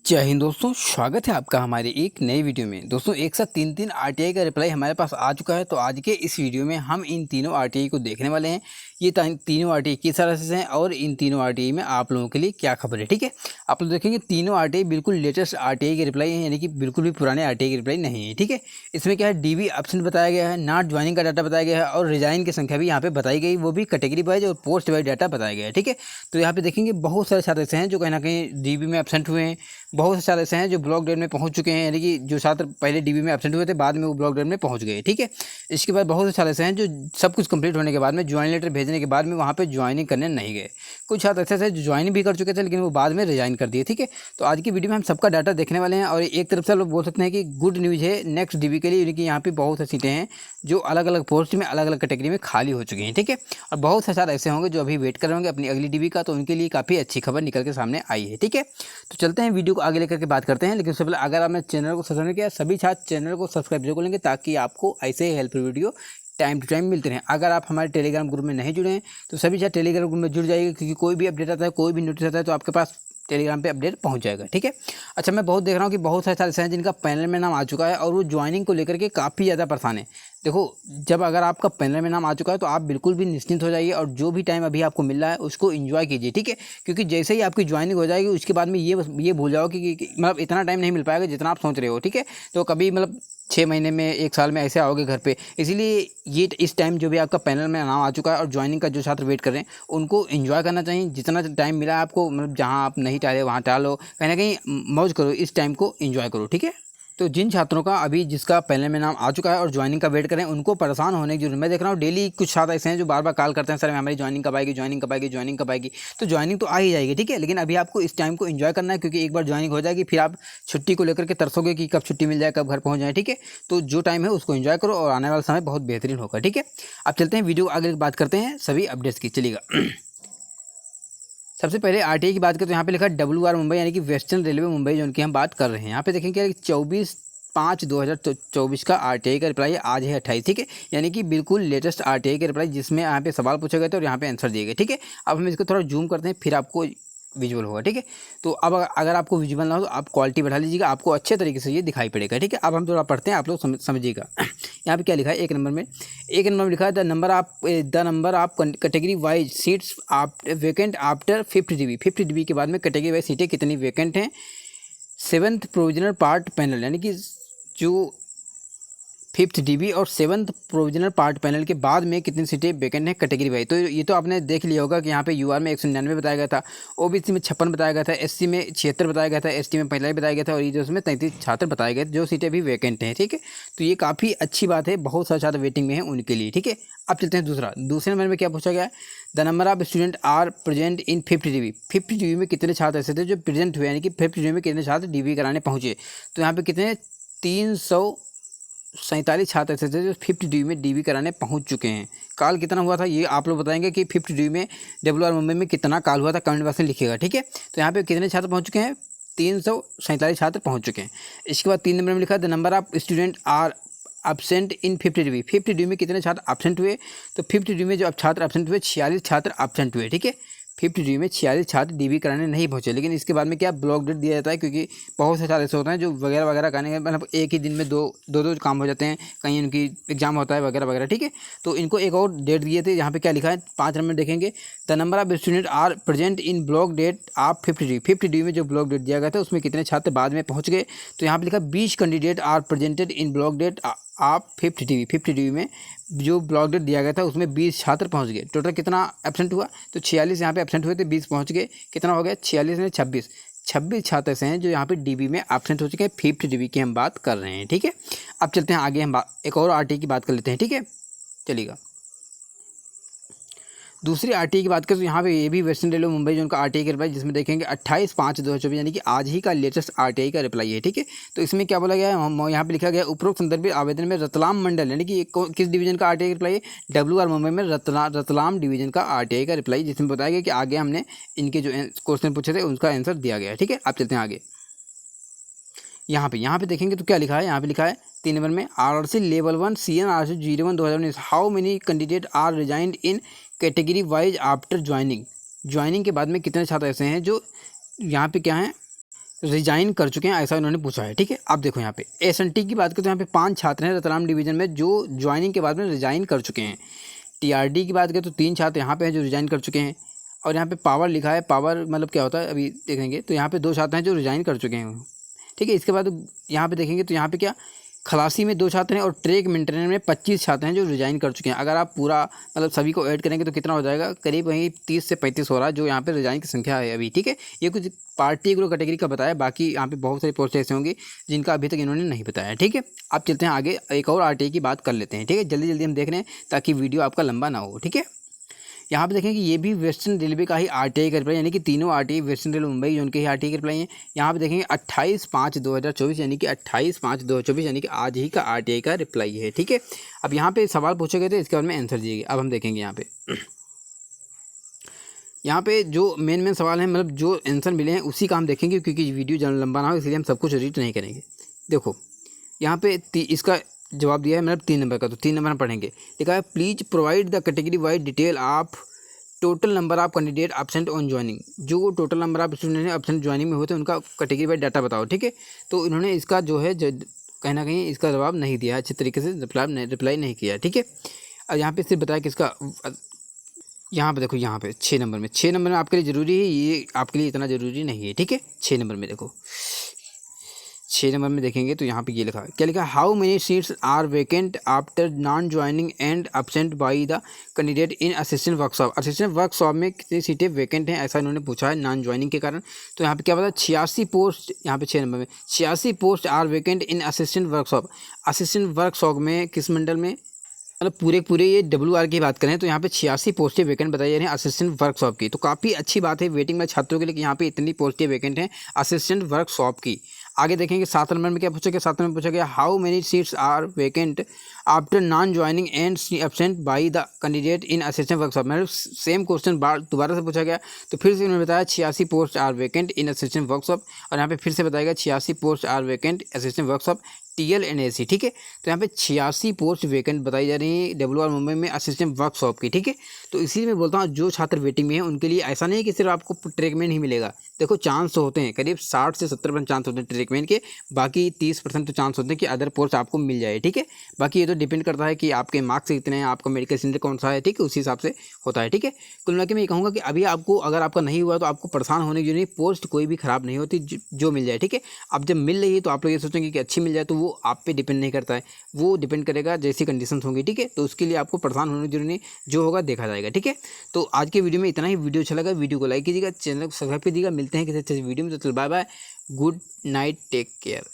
जय हिंद दोस्तों, स्वागत है आपका हमारे एक नई वीडियो में। दोस्तों एक साथ तीन आरटीआई का रिप्लाई हमारे पास आ चुका है। तो आज के इस वीडियो में हम इन तीनों आरटीआई को देखने वाले हैं। ये तीनों आरटीआई किस तरह से हैं और इन तीनों आरटीआई में आप लोगों के लिए क्या खबर है। ठीक है, आप लोग देखेंगे तीनों आरटीआई बिल्कुल लेटेस्ट आरटीआई के रिप्लाई हैं, यानी कि बिल्कुल भी पुराने आरटीआई के रिप्लाई नहीं है। ठीक है, इसमें क्या है, डीबी एब्सेंट बताया गया है, नॉट ज्वाइनिंग का डाटा बताया गया है और रिजाइन की संख्या भी यहाँ पे बताई गई, वो भी कैटेगरी वाइज और पोस्ट वाइज डाटा बताया गया है। ठीक है, तो यहाँ पे देखेंगे बहुत सारे छात्र ऐसे हैं जो कहीं ना कहीं डीबी में एब्सेंट हुए हैं, बहुत से छात्र ऐसे हैं जो ब्लॉक डेट में पहुंच चुके हैं, यानी कि जो छात्र पहले डीबी में एब्सेंट हुए थे बाद में वो ब्लॉक डेट में पहुंच गए। ठीक है, इसके बाद बहुत से छात्र ऐसे हैं जो सब कुछ कंप्लीट होने के बाद में ज्वाइन लेटर भेजने के बाद में वहाँ पे ज्वाइनिंग करने नहीं गए। कुछ छात्र ऐसे हैं जो ज्वाइन भी कर चुके थे लेकिन वो बाद में रिजाइन कर दिए। ठीक है, तो आज की वीडियो में हम सबका डाटा देखने वाले हैं और एक तरफ से लोग बोल सकते हैं कि गुड न्यूज़ है नेक्स्ट डीबी के लिए, यानी कि यहाँ पे बहुत सी सीटें हैं जो अलग अलग पोस्ट में अलग अलग कैटेगरी में खाली हो चुकी हैं। ठीक है, और बहुत से छात्र ऐसे होंगे जो अभी वेट कर रहे होंगे अपनी अगली डीबी का, तो उनके लिए काफ़ी अच्छी खबर निकल के सामने आई है। ठीक है, तो चलते हैं वीडियो को आगे लेकर के बात करते हैं। लेकिन उससे पहले अगर आपने चैनल को सब्सक्राइब किया, सभी छात्र चैनल को सब्सक्राइब जरूर करेंगे ताकि आपको ऐसे helpful video time to time मिलते रहें। अगर आप हमारे टेलीग्राम ग्रुप में नहीं जुड़े हैं तो सभी छात्र टेलीग्राम ग्रुप में जुड़ जाइए, क्योंकि कोई भी अपडेट आता है, कोई भी नोटिस आता है तो आपके पास टेलीग्राम पे अपडेट पहुंच जाएगा। ठीक है, अच्छा मैं बहुत देख रहा हूँ कि बहुत सारे छात्र ऐसे हैं जिनका पैनल में नाम आ चुका है और वो ज्वाइनिंग को लेकर के काफ़ी ज़्यादा परेशान है। देखो, जब अगर आपका पैनल में नाम आ चुका है तो आप बिल्कुल भी निश्चिंत हो जाइए और जो भी टाइम अभी आपको मिल रहा है उसको एंजॉय कीजिए। ठीक है, क्योंकि जैसे ही आपकी ज्वाइनिंग हो जाएगी उसके बाद में ये भूल जाओ कि मतलब इतना टाइम नहीं मिल पाएगा जितना आप सोच रहे हो। ठीक है, तो कभी मतलब 6 महीने में 1 साल में ऐसे आओगे घर पे, इसीलिए ये इस टाइम जो भी आपका पैनल में नाम आ चुका है और ज्वाइनिंग का जो छात्र वेट कर रहे हैं उनको एंजॉय करना चाहिए। जितना टाइम मिला है आपको, मतलब जहाँ आप नहीं टाले वहाँ टालो, कहीं ना कहीं मौज करो, इस टाइम को एंजॉय करो। ठीक है, तो जिन छात्रों का अभी जिसका पैनल में नाम आ चुका है और ज्वाइनिंग का वेट करें उनको परेशान होने की जरूरत। मैं देख रहा हूँ डेली कुछ छात्र ऐसे हैं जो बार बार कॉल करते हैं, सर हमारी ज्वाइनिंग कब आएगी, ज्वाइनिंग कब आएगी, ज्वाइनिंग कब आएगी। तो ज्वाइनिंग तो आ ही जाएगी। ठीक है, लेकिन अभी आपको इस टाइम को एंजॉय करना है, क्योंकि एक बार ज्वाइनिंग हो जाएगी फिर आप छुट्टी को लेकर के तरसोगे कि कब छुट्टी मिल जाए, कब घर पहुँच जाए। ठीक है, तो जो टाइम है उसको एंजॉय करो और आने वाला समय बहुत बेहतरीन होगा। ठीक है, अब चलते हैं वीडियो आगे बात करते हैं सभी अपडेट्स की। चलिएगा, सबसे पहले आरटीआई की बात करें तो यहाँ पे लिखा है WR मुंबई, यानी कि वेस्टर्न रेलवे मुंबई जोन की हम बात कर रहे हैं। यहाँ पे देखेंगे 24/5/2024 का आरटीआई का रिप्लाई आज है 28। ठीक है, यानी कि बिल्कुल लेटेस्ट आरटीआई के रिप्लाई जिसमें यहाँ पे सवाल पूछे गए थे और यहाँ पे आंसर दिए गए। ठीक है, अब हम इसको थोड़ा जूम करते हैं फिर आपको विजुअल होगा। ठीक है, तो अब अगर आपको विजुअल ना हो तो आप क्वालिटी बढ़ा लीजिएगा, आपको अच्छे तरीके से ये दिखाई पड़ेगा। ठीक है, अब हम थोड़ा पढ़ते हैं, आप लोग समझिएगा। यहाँ पे क्या लिखा है, एक नंबर में लिखा है the number of category wise seats vacant after 50 DB के बाद में कैटेगरी वाइज सीटें कितनी वैकेंट हैं। 7th प्रोविजनल पार्ट पैनल, यानी कि जो 5th DB और 7th प्रोविजनल पार्ट पैनल के बाद में कितनी सीटें वैकेंट हैं कैटेगरी वाइज। तो ये तो आपने देख लिया होगा कि यहाँ पे UR में 199 बताया गया था, OBC में 56 बताया गया था, SC में 76 बताया गया था, ST में 45 बताया गया था और EDOS में 33 छात्र बताए गए जो सीटें अभी वैकेंट हैं। ठीक है, तो ये काफ़ी अच्छी बात है, बहुत सारे छात्र वेटिंग में हैं उनके लिए। ठीक है, अब चलते हैं दूसरे नंबर में क्या पूछा गया है, the number of student are present in 50 DB। 50 DB में कितने छात्र ऐसे थे जो प्रेजेंट हुए, यानी कि 50 DB में कितने छात्र DB कराने पहुँचे। तो यहाँ पे कितने 347 छात्र ऐसे थे जो 50 DB में DB कराने पहुंच चुके हैं। कॉल कितना हुआ था ये आप लोग बताएंगे कि 50 DB में WR मुंबई में कितना कॉल हुआ था, कमेंट बॉक्स में लिखिएगा। ठीक है, तो यहाँ पे कितने छात्र पहुंच चुके हैं, 347 छात्र पहुंच चुके हैं। इसके बाद 3 नंबर में लिखा है the number of student are absent in 50 DB। 50 DB में कितने छात्र एब्सेंट हुए, तो 50 DB में जो अब छात्र एब्सेंट हुए 46 छात्र एब्सेंट हुए। ठीक है, 50 DB में 46 छात्र DB कराने नहीं पहुंचे, लेकिन इसके बाद में क्या ब्लॉक डेट दिया जाता है, क्योंकि बहुत से छात्र ऐसे होते हैं जो वगैरह वगैरह करने के मतलब एक ही दिन में दो काम हो जाते हैं, कहीं उनकी एग्जाम होता है वगैरह वगैरह। ठीक है, तो इनको एक और डेट दिए थे, यहाँ पे क्या लिखा है 5 नंबर देखेंगे the number of student are present in block date of 50 DB। 50 DB में जो ब्लॉक डेट दिया गया था उसमें कितने छात्र बाद में पहुँच गए। तो यहाँ पे लिखा 20 candidate are presented in block date of 50 DB। 50 DB में जो ब्लॉक डेट दिया गया था उसमें 20 छात्र पहुंच गए। टोटल कितना एब्सेंट हुआ, तो 46 यहाँ पे एब्सेंट हुए थे, 20 पहुंच गए, कितना हो गया 46 में 26 छात्र ऐसे हैं जो यहाँ पे DB में एब्सेंट हो चुके हैं। 50 DB की हम बात कर रहे हैं। ठीक है, अब चलते हैं आगे, हम एक और आरटीआई की बात कर लेते हैं। ठीक है, चलिएगा, दूसरी आरटीआई की बात करें तो यहाँ पे ये भी वेस्टर्न रेलवे मुंबई जोन का आरटीआई का रिप्लाई, जिसमें देखेंगे 28/5/2024, यानी कि आज ही का लेटेस्ट आरटीआई का रिप्लाई है। ठीक है, तो इसमें क्या बोला गया है, यहाँ पे लिखा गया उपरोक्त संदर्भित आवेदन में रतलाम मंडल, यानी कि किस डिवीजन का आरटीआई का रिप्लाई है, WR मुंबई में रतलाम डिवीजन का आरटीआई का रिप्लाई, जिसमें बताया गया कि आगे हमने इनके जो क्वेश्चन पूछे थे उनका आंसर दिया गया है। ठीक है, आप चलते हैं आगे, यहाँ पे देखेंगे तो क्या लिखा है, यहाँ पे लिखा है 3 नंबर में RRC level 1 CN RRC 01 2019 how many candidate are resigned in category wise after joining. Joining के बाद में कितने छात्र ऐसे हैं जो यहाँ पे क्या हैं रिजाइन कर चुके हैं, ऐसा इन्होंने पूछा है। ठीक है, अब देखो यहाँ पे एसएनटी की बात करें तो यहाँ पे 5 छात्र हैं रतलाम डिवीज़न में जो ज्वाइनिंग के बाद में रिजाइन कर चुके हैं। टीआरडी की बात करें तो 3 छात्र यहाँ पे हैं जो रिजाइन कर चुके हैं। और यहाँ पे पावर लिखा है, पावर मतलब क्या होता है अभी देखेंगे, तो यहाँ पे 2 छात्र हैं जो रिजाइन कर चुके हैं। ठीक है, इसके बाद यहाँ पे देखेंगे तो यहाँ पे क्या खलासी में 2 छात्र हैं और ट्रैक मेंटेनेंस में 25 छात्र हैं जो रिजाइन कर चुके हैं। अगर आप पूरा मतलब सभी को ऐड करेंगे तो कितना हो जाएगा, करीब वहीं 30 से 35 हो रहा है जो यहाँ पे रिजाइन की संख्या है अभी। ठीक है, ये कुछ पार्टिकुलर कैटेगरी का बताया, बाकी यहाँ पे बहुत सारी पोस्ट ऐसे होंगी जिनका अभी तक इन्होंने नहीं बताया। ठीक है, आप चलते हैं आगे, एक और आरटीआई की बात कर लेते हैं। ठीक है, जल्दी जल्दी हम देख रहे हैं ताकि वीडियो आपका लंबा ना हो। ठीक है, यहाँ पे देखें कि ये भी वेस्टर्न रेलवे का ही आरटीआई का रिप्लाई, यानी कि तीनों RTI western railway Mumbai zone के ही आरटीआई के रिप्लाई हैं। यहाँ पे देखेंगे 28/5/2024 यानी कि 28/5/2024 यानी कि आज ही का आरटीआई का रिप्लाई है। ठीक है, अब यहाँ पे सवाल पूछे गए थे, इसके बाद में आंसर दिए गए। अब हम देखेंगे यहाँ पे जो मेन सवाल हैं, मतलब जो आंसर मिले हैं उसी का हम देखेंगे, क्योंकि वीडियो ज़्यादा लंबा ना हो इसलिए हम सब कुछ रीड नहीं करेंगे। देखो यहाँ पे इसका जवाब दिया है मतलब 3 नंबर का, तो 3 नंबर हम पढ़ेंगे। लिखा है please provide the category wise detail of total number of candidate absent on joining. जो total number of student absent joining में होते हैं उनका कैटेगरी वाइज डाटा बताओ। ठीक है, तो इन्होंने इसका जो है कहीं ना कहीं इसका जवाब नहीं दिया, अच्छे तरीके से रिप्लाई नहीं किया। ठीक है, और यहाँ पे सिर्फ बताया कि इसका यहाँ पे देखो, यहाँ पे 6 नंबर में आपके लिए ज़रूरी है, ये आपके लिए इतना ज़रूरी नहीं है। ठीक है, 6 नंबर में देखो, 6 नंबर में देखेंगे तो यहाँ पे ये लिखा है, क्या लिखा है, how many seats are vacant after non joining and absent by the candidate in assistant workshop. Assistant workshop में कितनी सीटें वेकेंट हैं, ऐसा इन्होंने पूछा है नॉन ज्वाइनिंग के कारण। तो यहाँ पे क्या पता 86 पोस्ट, यहाँ पे 6 नंबर में 86 post are vacant in assistant workshop. Assistant workshop में किस मंडल में, मतलब पूरे ये WR की बात करें तो यहाँ पे 86 पोस्टें वेकेंट बताई जा रही हैं असिस्टेंट वर्कशॉप की। तो काफ़ी अच्छी बात है वेटिंग में छात्रों के लिए कि यहाँ पे इतनी पोस्टें वेकेंट हैं असिस्टेंट वर्कशॉप की। आगे देखेंगे 7 नंबर में क्या पूछा गया, 7 नंबर में पूछा गया how many seats are vacant after non joining and absent by the candidate in assistant workshop. मतलब सेम क्वेश्चन दोबारा से पूछा गया, तो फिर से उन्होंने बताया 86 post are vacant in assistant workshop, और यहाँ पे फिर से बताएगा 86 post are vacant assistant workshop TL and AC। ठीक है, तो यहाँ पे 86 पोस्ट वेकेंट बताई जा रही है WR मुंबई में असिस्टेंट वर्कशॉप की। ठीक है, तो इसीलिए मैं बोलता हूँ जो छात्र वेटिंग में हैं उनके लिए ऐसा नहीं है कि सिर्फ आपको ट्रेकमैन ही मिलेगा। देखो चांस तो होते हैं, करीब 60 से 70% चांस होते हैं ट्रेकमैन के, बाकी 30% तो चांस होते हैं कि अदर पोस्ट आपको मिल जाए। ठीक है, बाकी ये तो डिपेंड करता है कि आपके मार्क्स कितने हैं, आपका मेडिकल सेंटर कौन सा है। ठीक है, उसी हिसाब से होता है। ठीक है, कुल मिला के मैं ये कहूँगा कि अभी आपको अगर आपका नहीं हुआ तो आपको परेशान होने की नहीं, पोस्ट कोई भी ख़राब नहीं होती, जो मिल जाए। ठीक है, अब जब मिल रही है तो आप लोग ये सोचेंगे कि अच्छी मिल जाए, तो वो आप पे डिपेंड नहीं करता है, वो डिपेंड करेगा जैसी कंडीशंस होंगी। ठीक है, तो उसके लिए आपको परेशान होने की जरूरत नहीं, जो होगा देखा जाएगा। ठीक है, तो आज के वीडियो में इतना ही। वीडियो अच्छा लगा वीडियो को लाइक कीजिएगा, चैनल को सब्सक्राइब कीजिएगा। मिलते हैं किसी अच्छे वीडियो में, तो चल bye bye, good night, take care.